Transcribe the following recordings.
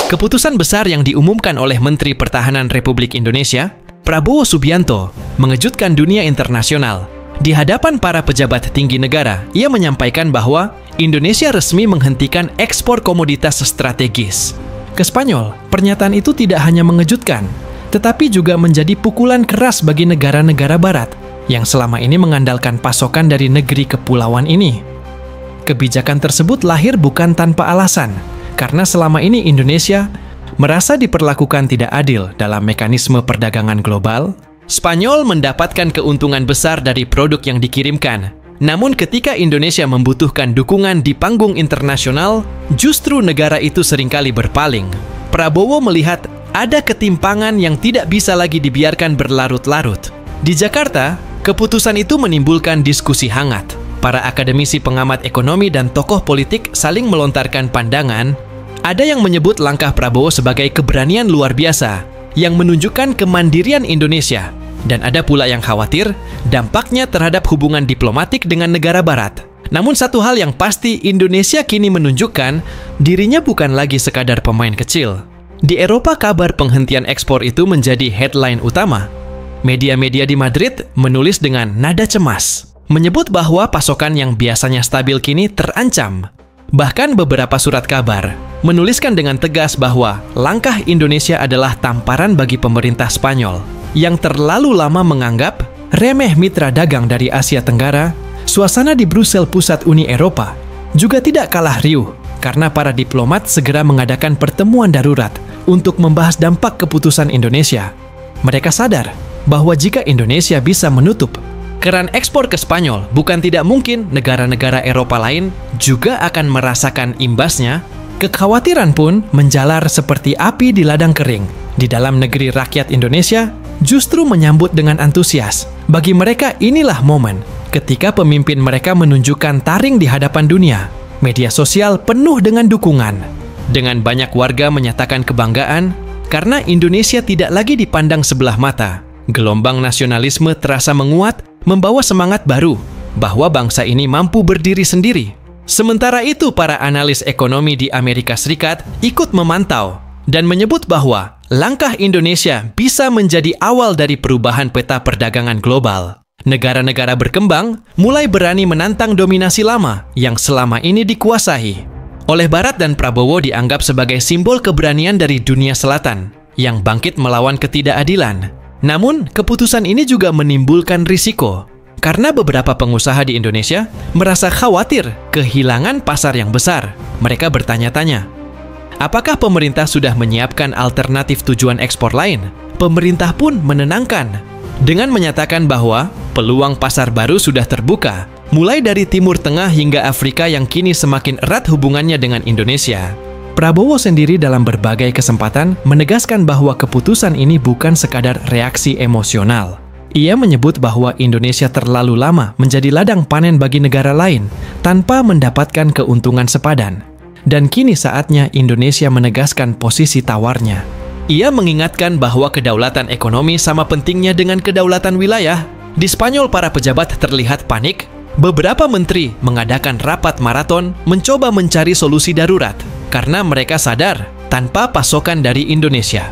Keputusan besar yang diumumkan oleh Menteri Pertahanan Republik Indonesia, Prabowo Subianto, mengejutkan dunia internasional. Di hadapan para pejabat tinggi negara, ia menyampaikan bahwa Indonesia resmi menghentikan ekspor komoditas strategis. Ke Spanyol, pernyataan itu tidak hanya mengejutkan, tetapi juga menjadi pukulan keras bagi negara-negara barat yang selama ini mengandalkan pasokan dari negeri kepulauan ini. Kebijakan tersebut lahir bukan tanpa alasan, karena selama ini Indonesia merasa diperlakukan tidak adil dalam mekanisme perdagangan global. Spanyol mendapatkan keuntungan besar dari produk yang dikirimkan. Namun ketika Indonesia membutuhkan dukungan di panggung internasional, justru negara itu seringkali berpaling. Prabowo melihat ada ketimpangan yang tidak bisa lagi dibiarkan berlarut-larut. Di Jakarta, keputusan itu menimbulkan diskusi hangat. Para akademisi pengamat ekonomi dan tokoh politik saling melontarkan pandangan. Ada yang menyebut langkah Prabowo sebagai keberanian luar biasa yang menunjukkan kemandirian Indonesia. Dan ada pula yang khawatir dampaknya terhadap hubungan diplomatik dengan negara barat. Namun satu hal yang pasti, Indonesia kini menunjukkan dirinya bukan lagi sekadar pemain kecil. Di Eropa, kabar penghentian ekspor itu menjadi headline utama. Media-media di Madrid menulis dengan nada cemas, menyebut bahwa pasokan yang biasanya stabil kini terancam. Bahkan beberapa surat kabar menuliskan dengan tegas bahwa langkah Indonesia adalah tamparan bagi pemerintah Spanyol yang terlalu lama menganggap remeh mitra dagang dari Asia Tenggara. Suasana di Brussel, pusat Uni Eropa, juga tidak kalah riuh karena para diplomat segera mengadakan pertemuan darurat untuk membahas dampak keputusan Indonesia. Mereka sadar bahwa jika Indonesia bisa menutup keran ekspor ke Spanyol, bukan tidak mungkin negara-negara Eropa lain juga akan merasakan imbasnya. Kekhawatiran pun menjalar seperti api di ladang kering. Di dalam negeri, rakyat Indonesia justru menyambut dengan antusias. Bagi mereka, inilah momen ketika pemimpin mereka menunjukkan taring di hadapan dunia. Media sosial penuh dengan dukungan. Dengan banyak warga menyatakan kebanggaan karena Indonesia tidak lagi dipandang sebelah mata. Gelombang nasionalisme terasa menguat, membawa semangat baru bahwa bangsa ini mampu berdiri sendiri. Sementara itu, para analis ekonomi di Amerika Serikat ikut memantau dan menyebut bahwa langkah Indonesia bisa menjadi awal dari perubahan peta perdagangan global. Negara-negara berkembang mulai berani menantang dominasi lama yang selama ini dikuasai oleh Barat, dan Prabowo dianggap sebagai simbol keberanian dari dunia selatan yang bangkit melawan ketidakadilan. Namun, keputusan ini juga menimbulkan risiko, karena beberapa pengusaha di Indonesia merasa khawatir kehilangan pasar yang besar. Mereka bertanya-tanya, apakah pemerintah sudah menyiapkan alternatif tujuan ekspor lain? Pemerintah pun menenangkan dengan menyatakan bahwa peluang pasar baru sudah terbuka, mulai dari Timur Tengah hingga Afrika yang kini semakin erat hubungannya dengan Indonesia. Prabowo sendiri dalam berbagai kesempatan menegaskan bahwa keputusan ini bukan sekadar reaksi emosional. Ia menyebut bahwa Indonesia terlalu lama menjadi ladang panen bagi negara lain tanpa mendapatkan keuntungan sepadan. Dan kini saatnya Indonesia menegaskan posisi tawarnya. Ia mengingatkan bahwa kedaulatan ekonomi sama pentingnya dengan kedaulatan wilayah. Di Spanyol, para pejabat terlihat panik. Beberapa menteri mengadakan rapat maraton mencoba mencari solusi darurat karena mereka sadar tanpa pasokan dari Indonesia,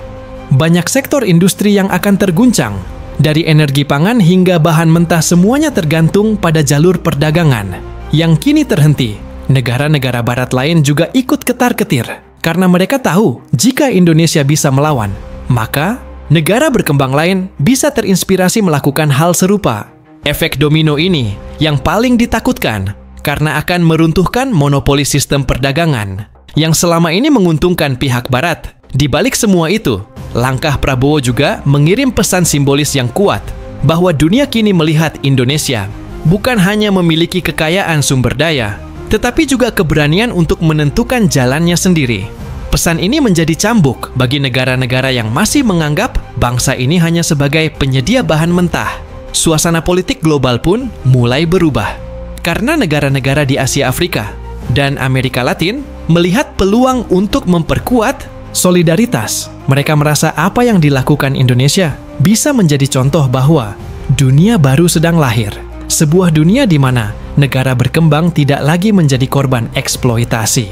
banyak sektor industri yang akan terguncang. Dari energi pangan hingga bahan mentah, semuanya tergantung pada jalur perdagangan yang kini terhenti. Negara-negara barat lain juga ikut ketar-ketir karena mereka tahu jika Indonesia bisa melawan, maka negara berkembang lain bisa terinspirasi melakukan hal serupa. Efek domino ini yang paling ditakutkan karena akan meruntuhkan monopoli sistem perdagangan yang selama ini menguntungkan pihak barat. Di balik semua itu, langkah Prabowo juga mengirim pesan simbolis yang kuat bahwa dunia kini melihat Indonesia bukan hanya memiliki kekayaan sumber daya, tetapi juga keberanian untuk menentukan jalannya sendiri. Pesan ini menjadi cambuk bagi negara-negara yang masih menganggap bangsa ini hanya sebagai penyedia bahan mentah. Suasana politik global pun mulai berubah karena negara-negara di Asia, Afrika, dan Amerika Latin melihat peluang untuk memperkuat solidaritas. Mereka merasa apa yang dilakukan Indonesia bisa menjadi contoh bahwa dunia baru sedang lahir. Sebuah dunia di mana negara berkembang tidak lagi menjadi korban eksploitasi.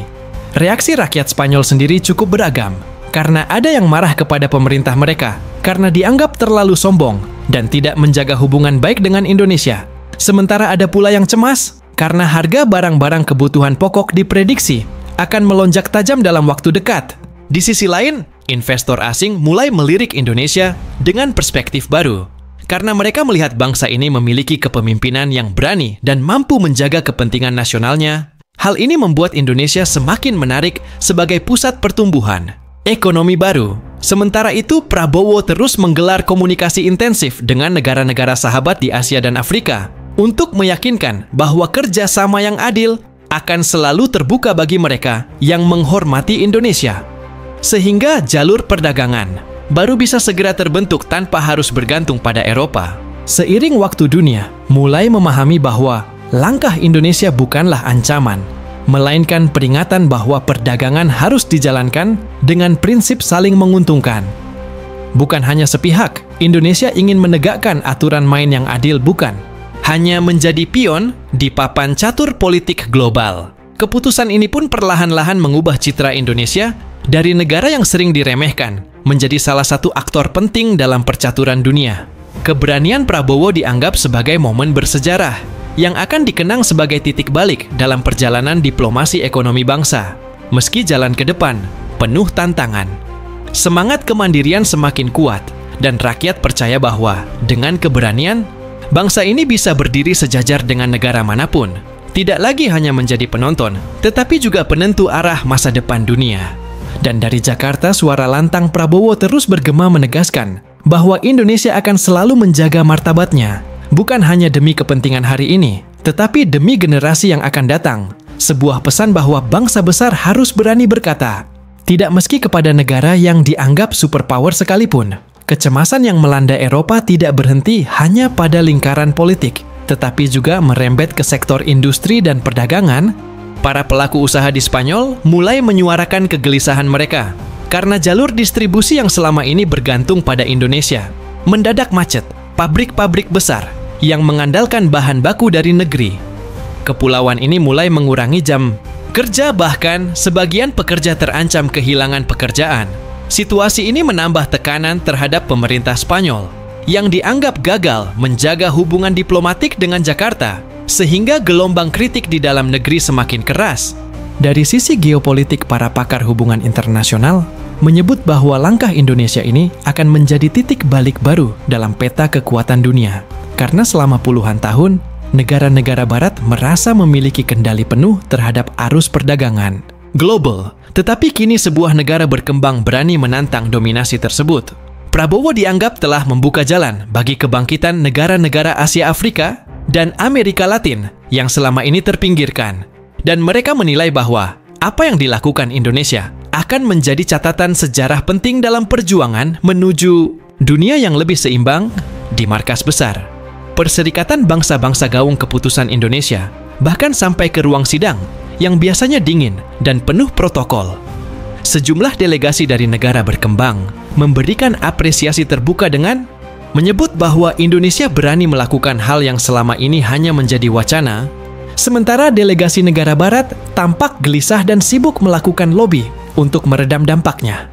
Reaksi rakyat Spanyol sendiri cukup beragam. karena ada yang marah kepada pemerintah mereka karena dianggap terlalu sombong dan tidak menjaga hubungan baik dengan Indonesia. Sementara ada pula yang cemas karena harga barang-barang kebutuhan pokok diprediksi akan melonjak tajam dalam waktu dekat. Di sisi lain, investor asing mulai melirik Indonesia dengan perspektif baru karena mereka melihat bangsa ini memiliki kepemimpinan yang berani dan mampu menjaga kepentingan nasionalnya. Hal ini membuat Indonesia semakin menarik sebagai pusat pertumbuhan ekonomi baru. Sementara itu, Prabowo terus menggelar komunikasi intensif dengan negara-negara sahabat di Asia dan Afrika untuk meyakinkan bahwa kerjasama yang adil akan selalu terbuka bagi mereka yang menghormati Indonesia. Sehingga jalur perdagangan baru bisa segera terbentuk tanpa harus bergantung pada Eropa. Seiring waktu dunia mulai memahami bahwa langkah Indonesia bukanlah ancaman, melainkan peringatan bahwa perdagangan harus dijalankan dengan prinsip saling menguntungkan. Bukan hanya sepihak, Indonesia ingin menegakkan aturan main yang adil, bukan hanya menjadi pion di papan catur politik global. Keputusan ini pun perlahan-lahan mengubah citra Indonesia dari negara yang sering diremehkan menjadi salah satu aktor penting dalam percaturan dunia. Keberanian Prabowo dianggap sebagai momen bersejarah yang akan dikenang sebagai titik balik dalam perjalanan diplomasi ekonomi bangsa. Meski jalan ke depan penuh tantangan, semangat kemandirian semakin kuat dan rakyat percaya bahwa dengan keberanian, bangsa ini bisa berdiri sejajar dengan negara manapun. Tidak lagi hanya menjadi penonton, tetapi juga penentu arah masa depan dunia. Dan dari Jakarta, suara lantang Prabowo terus bergema menegaskan bahwa Indonesia akan selalu menjaga martabatnya, bukan hanya demi kepentingan hari ini, tetapi demi generasi yang akan datang. Sebuah pesan bahwa bangsa besar harus berani berkata, tidak meski kepada negara yang dianggap superpower sekalipun. Kecemasan yang melanda Eropa tidak berhenti hanya pada lingkaran politik, tetapi juga merembet ke sektor industri dan perdagangan. Para pelaku usaha di Spanyol mulai menyuarakan kegelisahan mereka karena jalur distribusi yang selama ini bergantung pada Indonesia mendadak macet. Pabrik-pabrik besar yang mengandalkan bahan baku dari negeri kepulauan ini mulai mengurangi jam kerja, bahkan sebagian pekerja terancam kehilangan pekerjaan. Situasi ini menambah tekanan terhadap pemerintah Spanyol yang dianggap gagal menjaga hubungan diplomatik dengan Jakarta, sehingga gelombang kritik di dalam negeri semakin keras. Dari sisi geopolitik, para pakar hubungan internasional menyebut bahwa langkah Indonesia ini akan menjadi titik balik baru dalam peta kekuatan dunia. Karena selama puluhan tahun, negara-negara barat merasa memiliki kendali penuh terhadap arus perdagangan global. Tetapi kini sebuah negara berkembang berani menantang dominasi tersebut. Prabowo dianggap telah membuka jalan bagi kebangkitan negara-negara Asia Afrika dan Amerika Latin yang selama ini terpinggirkan. Dan mereka menilai bahwa apa yang dilakukan Indonesia akan menjadi catatan sejarah penting dalam perjuangan menuju dunia yang lebih seimbang di markas besar. Perserikatan Bangsa-Bangsa gaung keputusan Indonesia, bahkan sampai ke ruang sidang yang biasanya dingin dan penuh protokol. Sejumlah delegasi dari negara berkembang memberikan apresiasi terbuka dengan menyebut bahwa Indonesia berani melakukan hal yang selama ini hanya menjadi wacana, sementara delegasi negara barat tampak gelisah dan sibuk melakukan lobi untuk meredam dampaknya.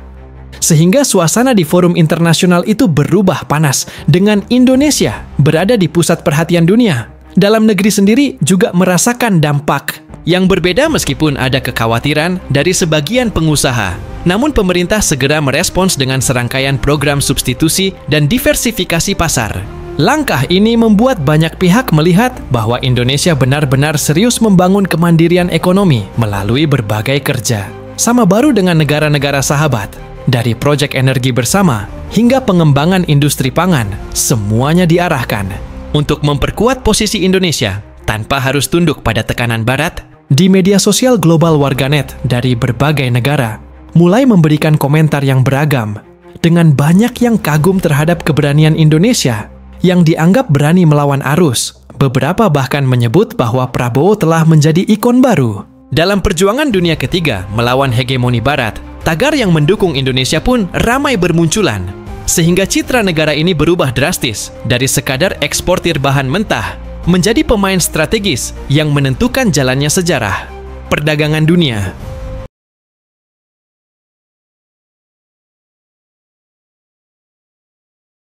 Sehingga suasana di forum internasional itu berubah panas dengan Indonesia berada di pusat perhatian dunia. Dalam negeri sendiri juga merasakan dampak yang berbeda meskipun ada kekhawatiran dari sebagian pengusaha. Namun pemerintah segera merespons dengan serangkaian program substitusi dan diversifikasi pasar. Langkah ini membuat banyak pihak melihat bahwa Indonesia benar-benar serius membangun kemandirian ekonomi melalui berbagai kerja sama baru dengan negara-negara sahabat. Dari proyek energi bersama hingga pengembangan industri pangan, semuanya diarahkan untuk memperkuat posisi Indonesia tanpa harus tunduk pada tekanan barat. Di media sosial global, warganet dari berbagai negara mulai memberikan komentar yang beragam dengan banyak yang kagum terhadap keberanian Indonesia yang dianggap berani melawan arus. Beberapa bahkan menyebut bahwa Prabowo telah menjadi ikon baru dalam perjuangan dunia ketiga melawan hegemoni barat. Tagar yang mendukung Indonesia pun ramai bermunculan, sehingga citra negara ini berubah drastis dari sekadar eksportir bahan mentah menjadi pemain strategis yang menentukan jalannya sejarah perdagangan dunia.